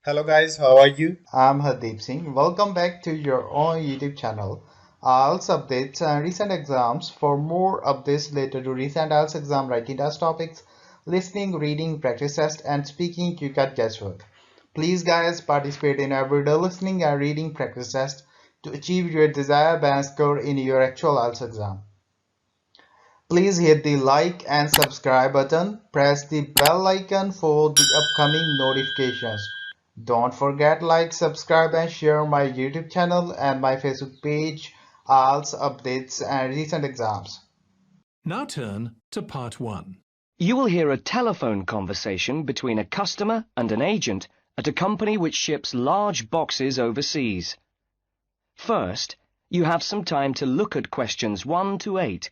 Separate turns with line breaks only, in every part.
Hello guys, how are you?
I'm Hardeep Singh. Welcome back to your own YouTube channel. IELTS updates and recent exams. For more updates related to recent IELTS exam writing test topics, listening, reading, practice test, and speaking, you got guesswork. Please, guys, participate in everyday listening and reading practice test to achieve your desired band score in your actual IELTS exam. Please hit the like and subscribe button. Press the bell icon for the upcoming notifications. Don't forget like, subscribe and share my YouTube channel and my Facebook page, IELTS updates and recent exams.
Now turn to part 1.
You will hear a telephone conversation between a customer and an agent at a company which ships large boxes overseas. First, you have some time to look at questions 1 to 8.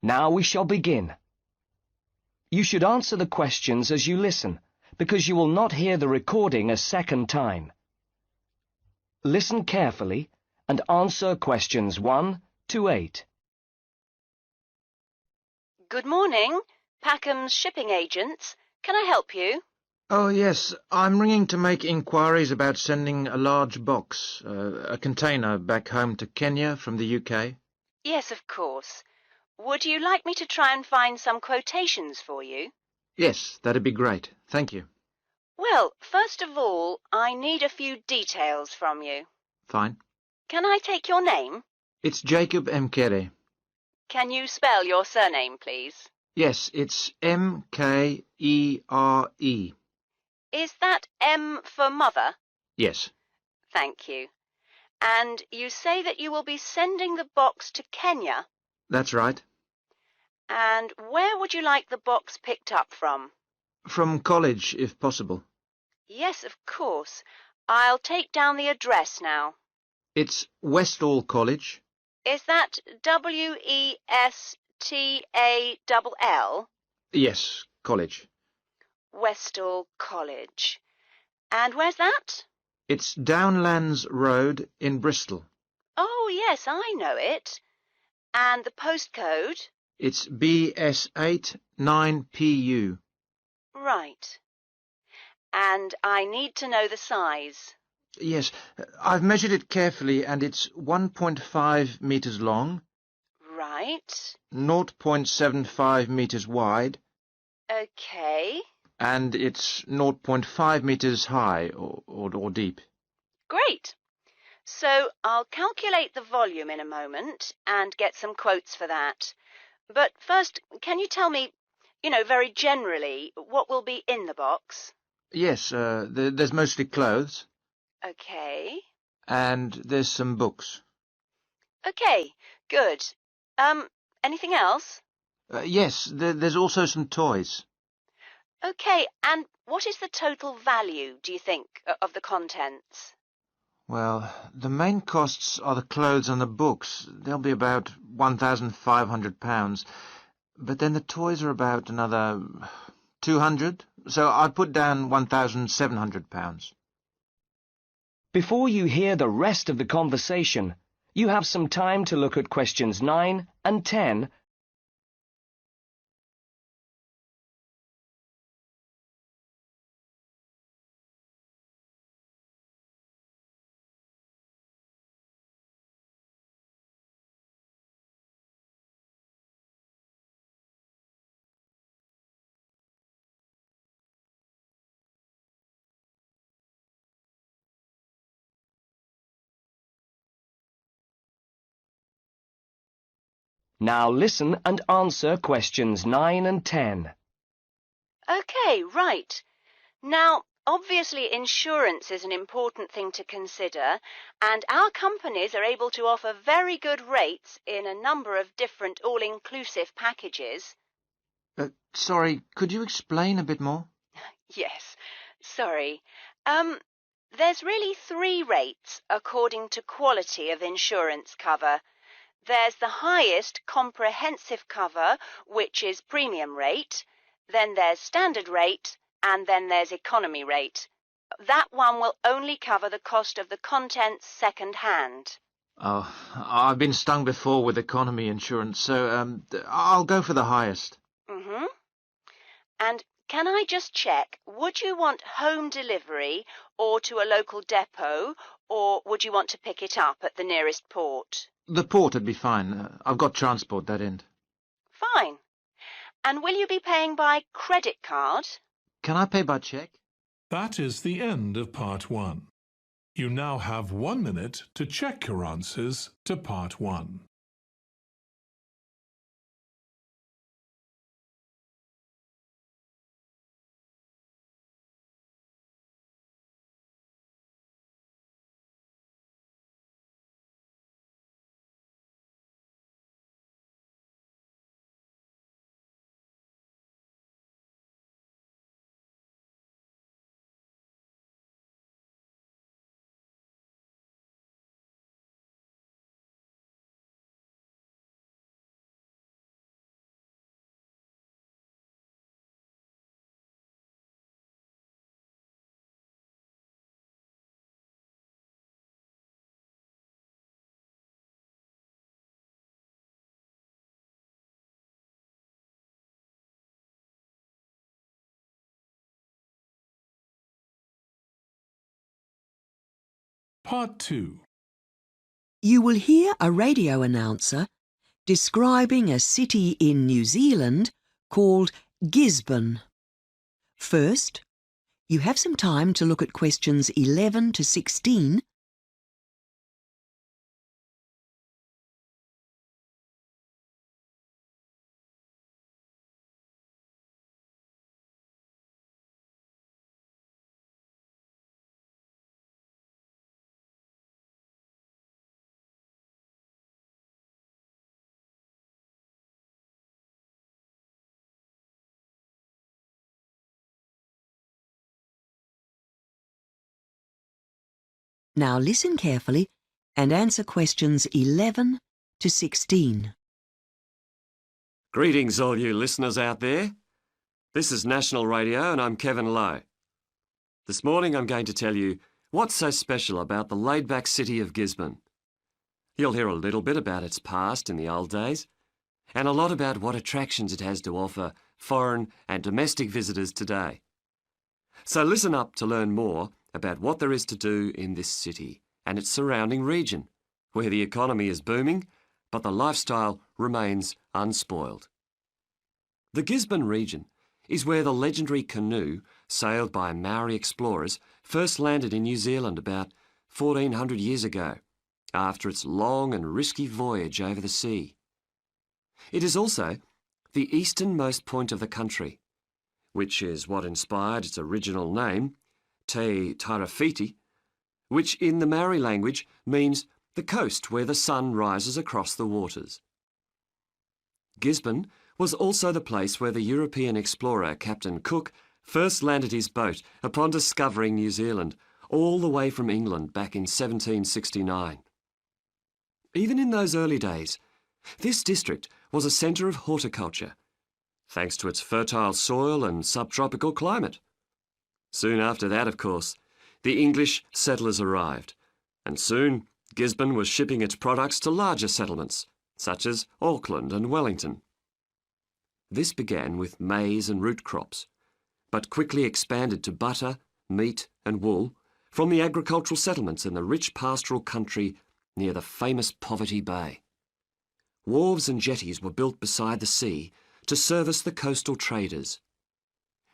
Now we shall begin. You should answer the questions as you listen, because you will not hear the recording a second time. Listen carefully and answer questions 1 to 8.
Good morning, Packham's shipping agents. Can I help you?
Oh, yes. I'm ringing to make inquiries about sending a large box, a container, back home to Kenya from the UK.
Yes, of course. Would you like me to try and find some quotations for you?
Yes, that'd be great. Thank you.
Well, first of all, I need a few details from you.
Fine.
Can I take your name?
It's Jacob Mkere.
Can you spell your surname, please?
Yes, it's Mkere.
Is that M for mother?
Yes,
Thank you. And you say that you will be sending the box to Kenya.
that's right.
And where would you like the box picked up from?
From college, if possible.
Yes, of course. I'll take down the address now.
It's Westall College.
Is that Westall?
Yes, college.
Westall College. And where's that?
It's Downlands Road in Bristol.
Oh, yes, I know it. And the postcode?
It's BS8 9PU.
Right. And I need to know the size.
Yes, I've measured it carefully and it's 1.5 meters long,
Right.
0.75 meters wide,
Okay.
and it's 0.5 meters high or deep.
Great. So I'll calculate the volume in a moment and get some quotes for that. But first, can you tell me, very generally, what will be in the box?
Yes, there's mostly clothes,
Okay.
and there's some books.
Okay, good. Anything else?
Yes, there's also some toys.
Okay, and what is the total value, do you think, of the contents?
Well, the main costs are the clothes and the books. They'll be about £1,500. But then the toys are about another 200. So I'd put down £1,700.
Before you hear the rest of the conversation, you have some time to look at questions 9 and 10. Now listen and answer questions 9 and 10.
Okay, right. Now, Obviously, insurance is an important thing to consider, and our companies are able to offer very good rates in a number of different all-inclusive packages.
Sorry, could you explain a bit more?
Yes, sorry. There's really three rates according to quality of insurance cover. There's the highest comprehensive cover, which is premium rate, then there's standard rate, and then there's economy rate. That one will only cover the cost of the contents second hand.
Oh, I've been stung before with economy insurance, so I'll go for the highest.
Mm-hmm. And can I just check, would you want home delivery or to a local depot, or would you want to pick it up at the nearest port?
The port would be fine. I've got transport that end.
Fine. And will you be paying by credit card?
Can I pay by cheque?
That is the end of Part 1. You now have 1 minute to check your answers to Part 1. Part 2.
You will hear a radio announcer describing a city in New Zealand called Gisborne. First, you have some time to look at questions 11 to 16. Now listen carefully and answer questions 11 to 16.
Greetings, all you listeners out there. This is National Radio and I'm Kevin Lowe. This morning I'm going to tell you what's so special about the laid-back city of Gisborne. You'll hear a little bit about its past in the old days and a lot about what attractions it has to offer foreign and domestic visitors today. So listen up to learn more about what there is to do in this city and its surrounding region, where the economy is booming, but the lifestyle remains unspoiled. The Gisborne region is where the legendary canoe, sailed by Maori explorers, first landed in New Zealand about 1400 years ago, after its long and risky voyage over the sea. It is also the easternmost point of the country, which is what inspired its original name, Te Tairawhiti, which in the Maori language means the coast where the sun rises across the waters. Gisborne was also the place where the European explorer Captain Cook first landed his boat upon discovering New Zealand, all the way from England back in 1769. Even in those early days, this district was a centre of horticulture, thanks to its fertile soil and subtropical climate. Soon after that, of course, the English settlers arrived, and soon Gisborne was shipping its products to larger settlements, such as Auckland and Wellington. This began with maize and root crops, but quickly expanded to butter, meat and wool from the agricultural settlements in the rich pastoral country near the famous Poverty Bay. Wharves and jetties were built beside the sea to service the coastal traders.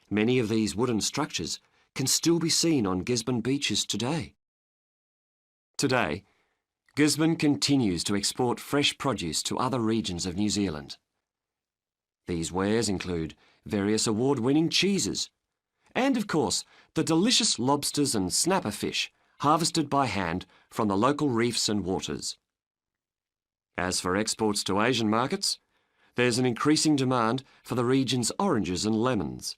Many of these wooden structures can still be seen on Gisborne beaches today. Today, Gisborne continues to export fresh produce to other regions of New Zealand. These wares include various award-winning cheeses and, of course, the delicious lobsters and snapper fish harvested by hand from the local reefs and waters. As for exports to Asian markets, there's an increasing demand for the region's oranges and lemons.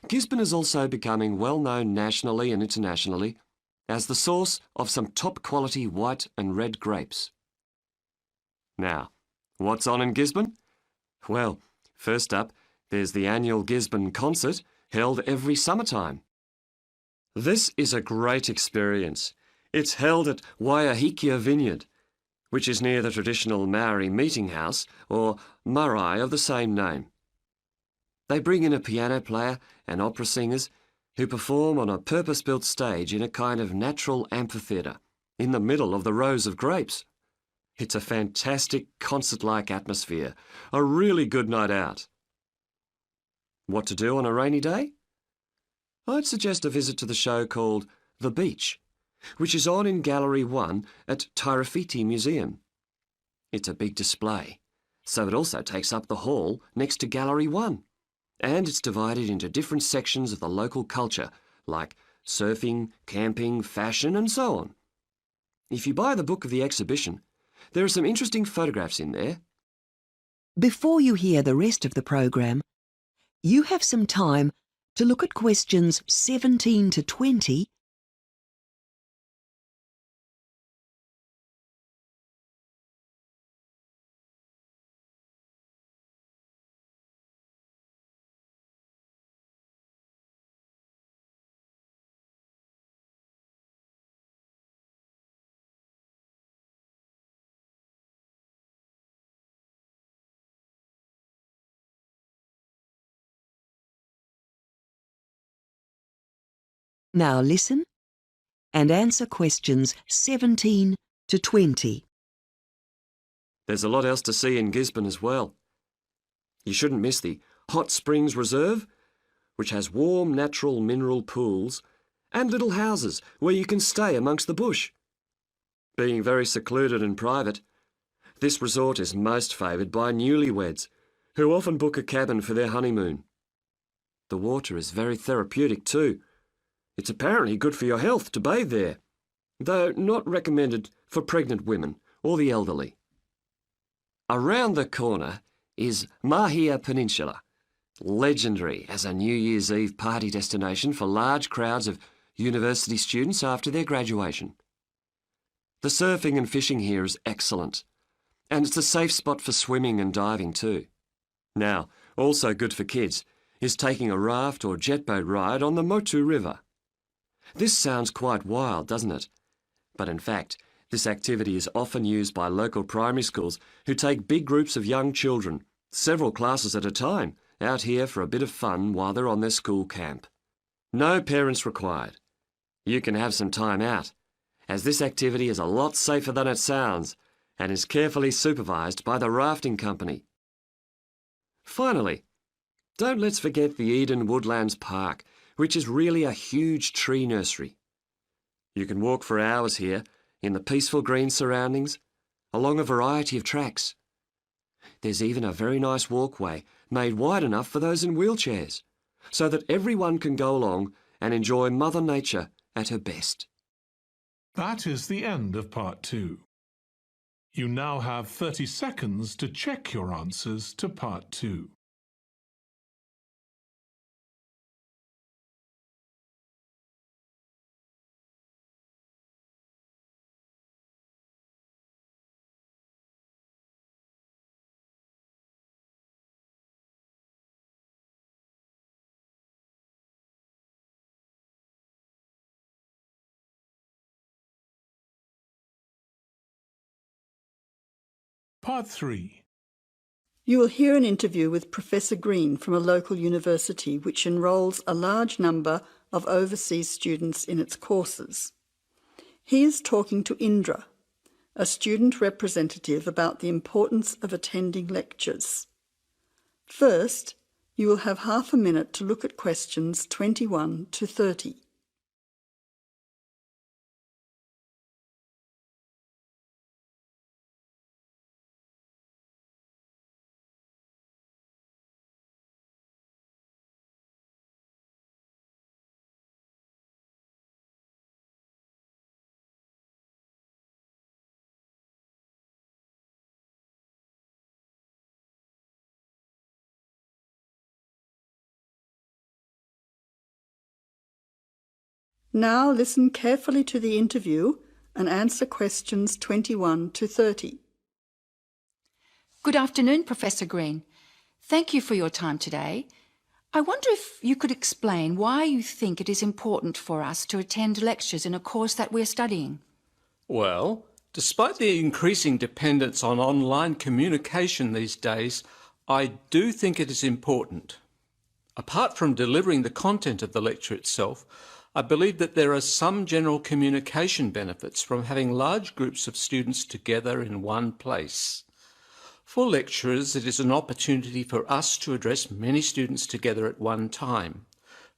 Gisborne is also becoming well known nationally and internationally as the source of some top quality white and red grapes. Now, what's on in Gisborne? Well, first up, there's the annual Gisborne concert held every summertime. This is a great experience. It's held at Waiahikia Vineyard, which is near the traditional Maori meeting house, or marae of the same name. They bring in a piano player and opera singers who perform on a purpose-built stage in a kind of natural amphitheatre in the middle of the rows of grapes. It's a fantastic concert-like atmosphere, a really good night out. What to do on a rainy day? I'd suggest a visit to the show called The Beach, which is on in Gallery 1 at Tairawhiti Museum. It's a big display, so it also takes up the hall next to Gallery 1, and it's divided into different sections of the local culture, like surfing, camping, fashion, and so on. If you buy the book of the exhibition, there are some interesting photographs in there.
Before you hear the rest of the program, you have some time to look at questions 17 to 20 . Now listen and answer questions 17 to 20.
There's a lot else to see in Gisborne as well. You shouldn't miss the Hot Springs Reserve, which has warm natural mineral pools and little houses where you can stay amongst the bush. Being very secluded and private, this resort is most favoured by newlyweds, who often book a cabin for their honeymoon. The water is very therapeutic too. It's apparently good for your health to bathe there, though not recommended for pregnant women or the elderly. Around the corner is Mahia Peninsula, legendary as a New Year's Eve party destination for large crowds of university students after their graduation. The surfing and fishing here is excellent, and it's a safe spot for swimming and diving too. Now, also good for kids is taking a raft or jet boat ride on the Motu River. This sounds quite wild, doesn't it? But in fact, this activity is often used by local primary schools who take big groups of young children, several classes at a time, out here for a bit of fun while they're on their school camp. No parents required. You can have some time out, as this activity is a lot safer than it sounds and is carefully supervised by the rafting company. Finally, don't let's forget the Eden Woodlands Park, which is really a huge tree nursery. You can walk for hours here in the peaceful green surroundings, along a variety of tracks. There's even a very nice walkway made wide enough for those in wheelchairs, so that everyone can go along and enjoy Mother Nature at her best.
That is the end of Part 2. You now have 30 seconds to check your answers to Part 2. Part 3.
You will hear an interview with Professor Green from a local university which enrolls a large number of overseas students in its courses. He is talking to Indra, a student representative, about the importance of attending lectures. First, you will have half a minute to look at questions 21 to 30. Now listen carefully to the interview and answer questions 21 to 30.
Good afternoon, Professor Green. Thank you for your time today. I wonder if you could explain why you think it is important for us to attend lectures in a course that we're studying.
Well, despite the increasing dependence on online communication these days, I do think it is important. Apart from delivering the content of the lecture itself, I believe that there are some general communication benefits from having large groups of students together in one place. For lecturers, it is an opportunity for us to address many students together at one time.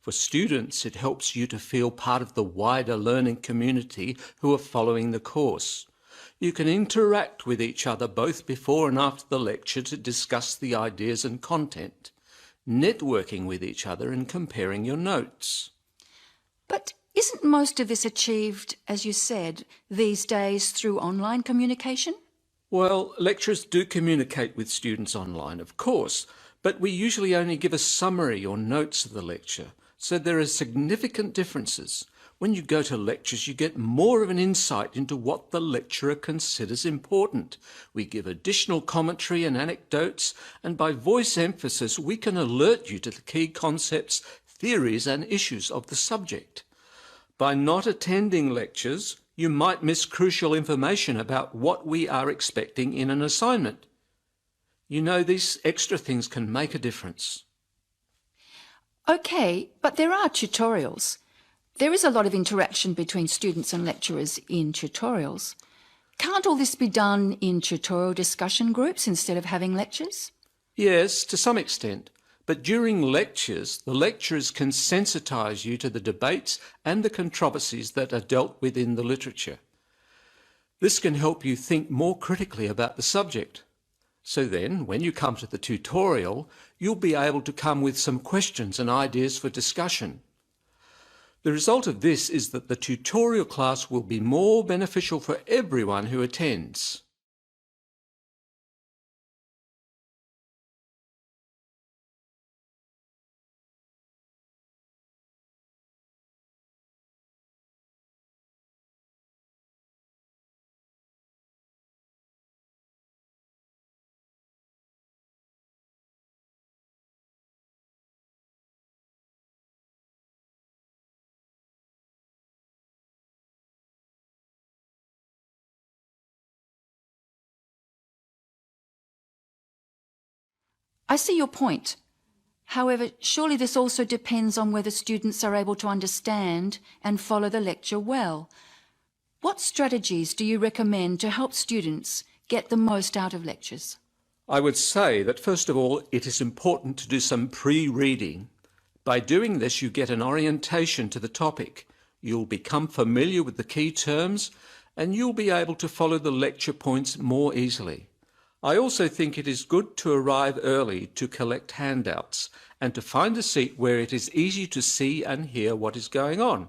For students, it helps you to feel part of the wider learning community who are following the course. You can interact with each other both before and after the lecture to discuss the ideas and content, networking with each other and comparing your notes.
But isn't most of this achieved, as you said, these days through online communication?
Well, lecturers do communicate with students online, of course, but we usually only give a summary or notes of the lecture, so there are significant differences. When you go to lectures, you get more of an insight into what the lecturer considers important. We give additional commentary and anecdotes, and by voice emphasis, we can alert you to the key concepts, theories, and issues of the subject. By not attending lectures, you might miss crucial information about what we are expecting in an assignment. You know, these extra things can make a difference.
Okay, but there are tutorials. There is a lot of interaction between students and lecturers in tutorials. Can't all this be done in tutorial discussion groups instead of having lectures?
Yes, to some extent. But during lectures, the lecturers can sensitise you to the debates and the controversies that are dealt with in the literature. This can help you think more critically about the subject. So then, when you come to the tutorial, you'll be able to come with some questions and ideas for discussion. The result of this is that the tutorial class will be more beneficial for everyone who attends.
I see your point. However, surely this also depends on whether students are able to understand and follow the lecture well. What strategies do you recommend to help students get the most out of lectures?
I would say that first of all, it is important to do some pre-reading. By doing this, you get an orientation to the topic. You'll become familiar with the key terms and you'll be able to follow the lecture points more easily. I also think it is good to arrive early to collect handouts and to find a seat where it is easy to see and hear what is going on.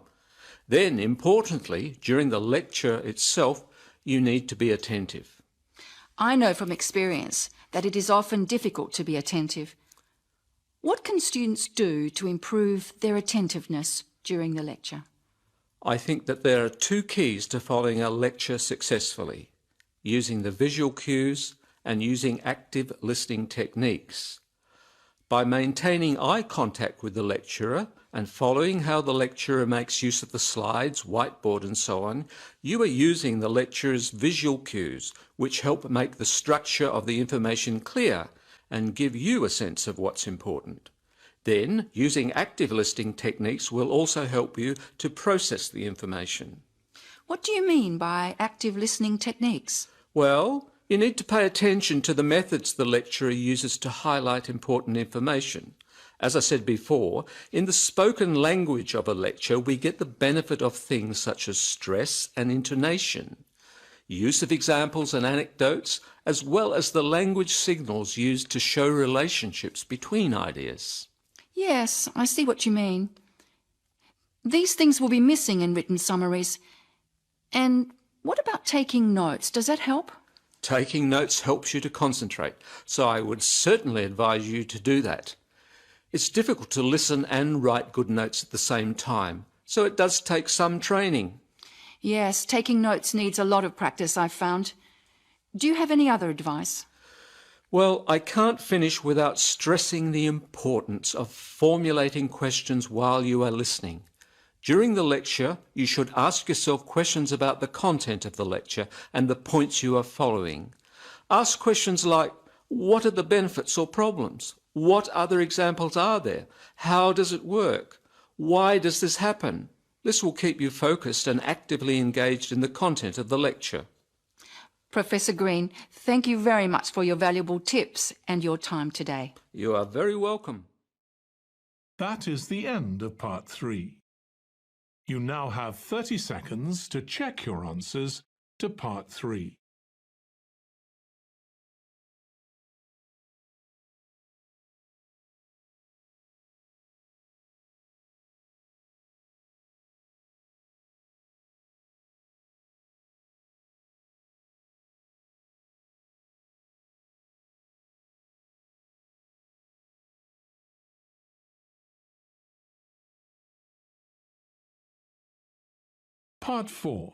Then, importantly, during the lecture itself, you need to be attentive.
I know from experience that it is often difficult to be attentive. What can students do to improve their attentiveness during the lecture?
I think that there are two keys to following a lecture successfully: using the visual cues and using active listening techniques. By maintaining eye contact with the lecturer and following how the lecturer makes use of the slides, whiteboard and so on, you are using the lecturer's visual cues, which help make the structure of the information clear and give you a sense of what's important. Then, using active listening techniques will also help you to process the information.
What do you mean by active listening techniques?
Well, you need to pay attention to the methods the lecturer uses to highlight important information. As I said before, in the spoken language of a lecture, we get the benefit of things such as stress and intonation, use of examples and anecdotes, as well as the language signals used to show relationships between ideas.
Yes, I see what you mean. These things will be missing in written summaries. And what about taking notes? Does that help?
Taking notes helps you to concentrate, so I would certainly advise you to do that. It's difficult to listen and write good notes at the same time, so it does take some training.
Yes, taking notes needs a lot of practice, I've found. Do you have any other advice?
Well, I can't finish without stressing the importance of formulating questions while you are listening. During the lecture, you should ask yourself questions about the content of the lecture and the points you are following. Ask questions like, what are the benefits or problems? What other examples are there? How does it work? Why does this happen? This will keep you focused and actively engaged in the content of the lecture.
Professor Green, thank you very much for your valuable tips and your time today.
You are very welcome.
That is the end of part 3. You now have 30 seconds to check your answers to part 3. Part 4.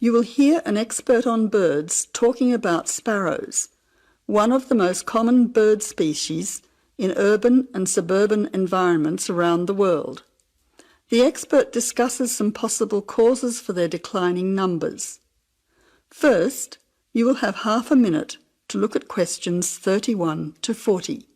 You will hear an expert on birds talking about sparrows, one of the most common bird species in urban and suburban environments around the world. The expert discusses some possible causes for their declining numbers. First, you will have half a minute to look at questions 31 to 40.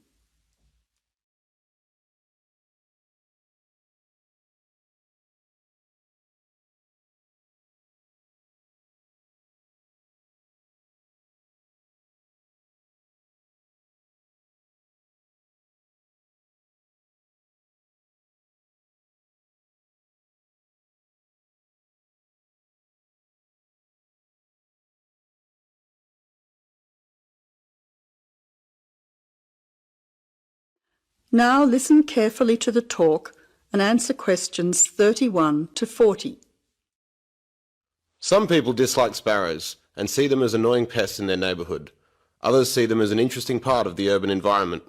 Now listen carefully to the talk and answer questions 31 to 40.
Some people dislike sparrows and see them as annoying pests in their neighbourhood. Others see them as an interesting part of the urban environment.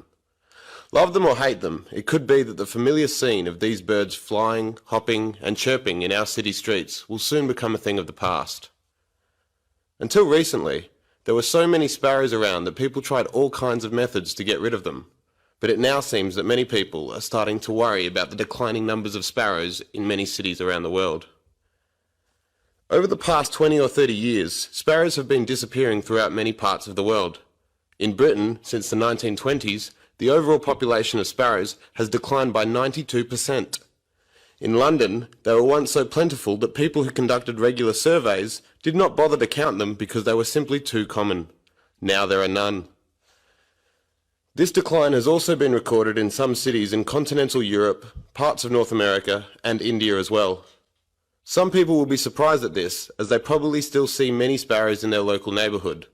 Love them or hate them, it could be that the familiar scene of these birds flying, hopping and chirping in our city streets will soon become a thing of the past. Until recently, there were so many sparrows around that people tried all kinds of methods to get rid of them. But it now seems that many people are starting to worry about the declining numbers of sparrows in many cities around the world. Over the past 20 or 30 years, sparrows have been disappearing throughout many parts of the world. In Britain, since the 1920s, the overall population of sparrows has declined by 92%. In London, they were once so plentiful that people who conducted regular surveys did not bother to count them because they were simply too common. Now there are none. This decline has also been recorded in some cities in continental Europe, parts of North America, and India as well. Some people will be surprised at this, as they probably still see many sparrows in their local neighbourhood.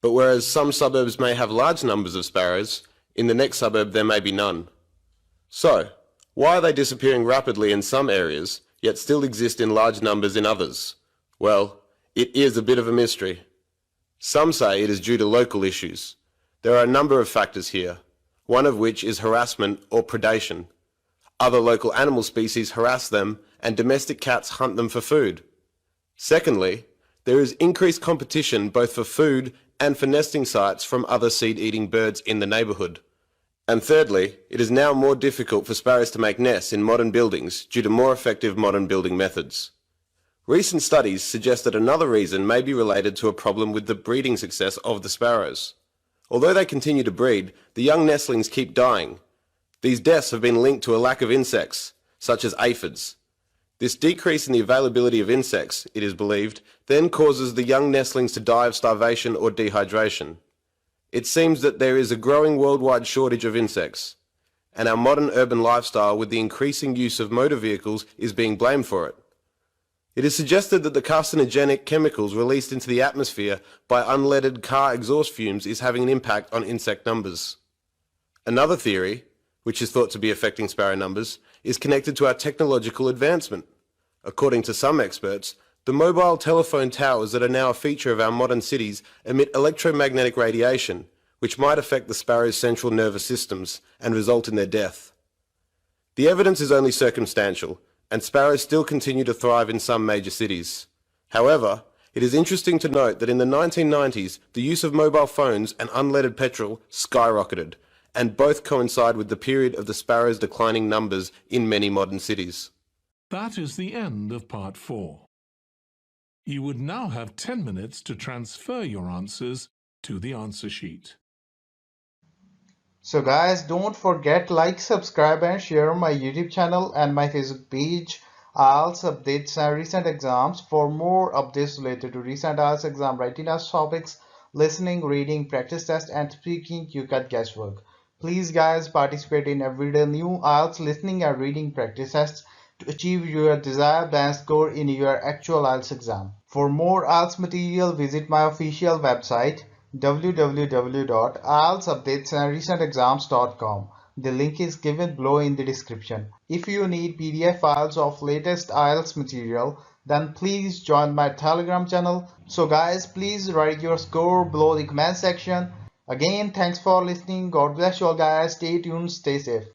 But whereas some suburbs may have large numbers of sparrows, in the next suburb there may be none. So, why are they disappearing rapidly in some areas, yet still exist in large numbers in others? Well, it is a bit of a mystery. Some say it is due to local issues. There are a number of factors here, one of which is harassment or predation. Other local animal species harass them and domestic cats hunt them for food. Secondly, there is increased competition both for food and for nesting sites from other seed-eating birds in the neighbourhood. And thirdly, it is now more difficult for sparrows to make nests in modern buildings due to more effective modern building methods. Recent studies suggest that another reason may be related to a problem with the breeding success of the sparrows. Although they continue to breed, the young nestlings keep dying. These deaths have been linked to a lack of insects, such as aphids. This decrease in the availability of insects, it is believed, then causes the young nestlings to die of starvation or dehydration. It seems that there is a growing worldwide shortage of insects, and our modern urban lifestyle with the increasing use of motor vehicles is being blamed for it. It is suggested that the carcinogenic chemicals released into the atmosphere by unleaded car exhaust fumes is having an impact on insect numbers. Another theory, which is thought to be affecting sparrow numbers, is connected to our technological advancement. According to some experts, the mobile telephone towers that are now a feature of our modern cities emit electromagnetic radiation, which might affect the sparrow's central nervous systems and result in their death. The evidence is only circumstantial, and sparrows still continue to thrive in some major cities. However, it is interesting to note that in the 1990s, the use of mobile phones and unleaded petrol skyrocketed, and both coincide with the period of the sparrows' declining numbers in many modern cities.
That is the end of part 4. You would now have 10 minutes to transfer your answers to the answer sheet.
So guys, don't forget like, subscribe and share my YouTube channel and my Facebook page. IELTS updates and recent exams. For more updates related to recent IELTS exam writing test topics, listening, reading, practice test and speaking, you got guesswork. Please guys, participate in everyday new IELTS listening and reading practice tests to achieve your desired band score in your actual IELTS exam. For more IELTS material, visit my official website www.ieltsupdatesandrecentexams.com. The link is given below in the description. If you need PDF files of latest IELTS material, then please join my Telegram channel. So guys, please write your score below the comment section. Again, thanks for listening. God bless you all guys. Stay tuned, stay safe.